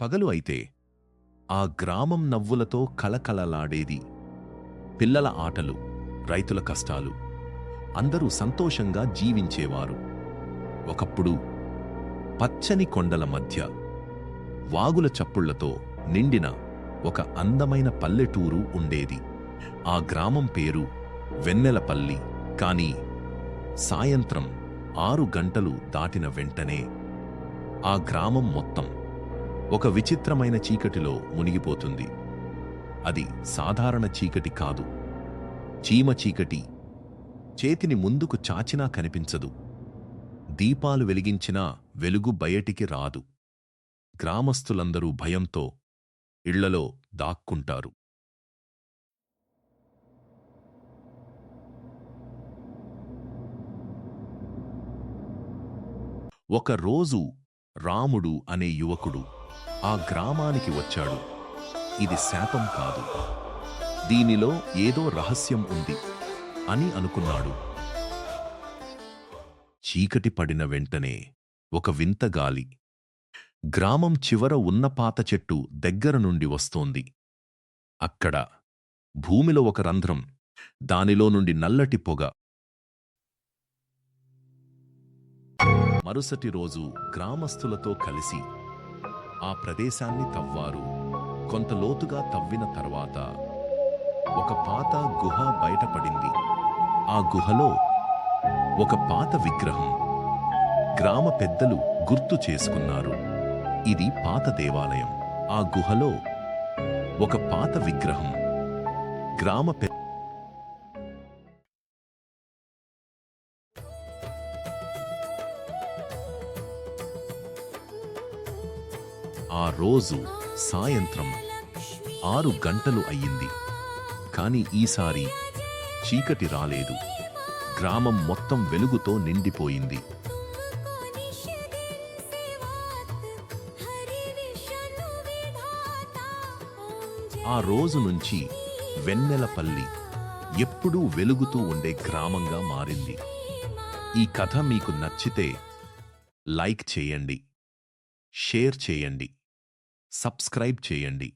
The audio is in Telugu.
పగలు అయితే ఆ గ్రామం నవ్వులతో కళకళలాడేది. పిల్లల ఆటలు, రైతుల కష్టాలు, అందరూ సంతోషంగా జీవించేవారు. ఒకప్పుడు పచ్చని కొండల మధ్య వాగుల చప్పుళ్లతో నిండిన ఒక అందమైన పల్లెటూరు ఉండేది. ఆ గ్రామం పేరు వెన్నెలపల్లి. కానీ సాయంత్రం 6 గంటలు దాటిన వెంటనే ఆ గ్రామం మొత్తం ఒక విచిత్రమైన చీకటిలో మునిగిపోతుంది. అది సాధారణ చీకటి కాదు, చీమ చీకటి. చేతిని ముందుకు చాచినా కనిపించదు. దీపాలు వెలిగించినా వెలుగు బయటికి రాదు. గ్రామస్తులందరూ భయంతో ఇళ్లలో దాక్కుంటారు. ఒకరోజు రాముడు అనే యువకుడు ఆ గ్రామానికి వచ్చాడు. ఇది శాపం కాదు, దీనిలో ఏదో రహస్యం ఉంది అని అనుకున్నాడు. చీకటి పడిన వెంటనే ఒక వింత గాలి గ్రామం చివర ఉన్న పాత చెట్టు దగ్గర నుండి వస్తోంది. అక్కడ భూమిలో ఒక రంధ్రం, దానిలో నుండి నల్లటి పొగ. మరుసటి రోజు గ్రామస్తులతో కలిసి ఆ ప్రదేశాన్ని తవ్వారు. కొంత లోతుగా తవ్విన తర్వాత ఒక పాత గుహ బయటపడింది. ఆ గుహలో ఒక పాత విగ్రహం. గ్రామ పెద్దలు గుర్తు చేసుకున్నారు, ఇది పాత దేవాలయం. ఆ గుహలో ఒక పాత విగ్రహం. గ్రామ ఆ రోజు సాయంత్రం 6 గంటలు అయ్యింది. కాని ఈసారి చీకటి రాలేదు. గ్రామం మొత్తం వెలుగుతో నిండిపోయింది. ఆ రోజు నుంచి వెన్నెలపల్లి ఎప్పుడూ వెలుగుతూ ఉండే గ్రామంగా మారింది. ఈ కథ మీకు నచ్చితే లైక్ చేయండి, షేర్ చేయండి, సబ్స్క్రైబ్ చేయండి.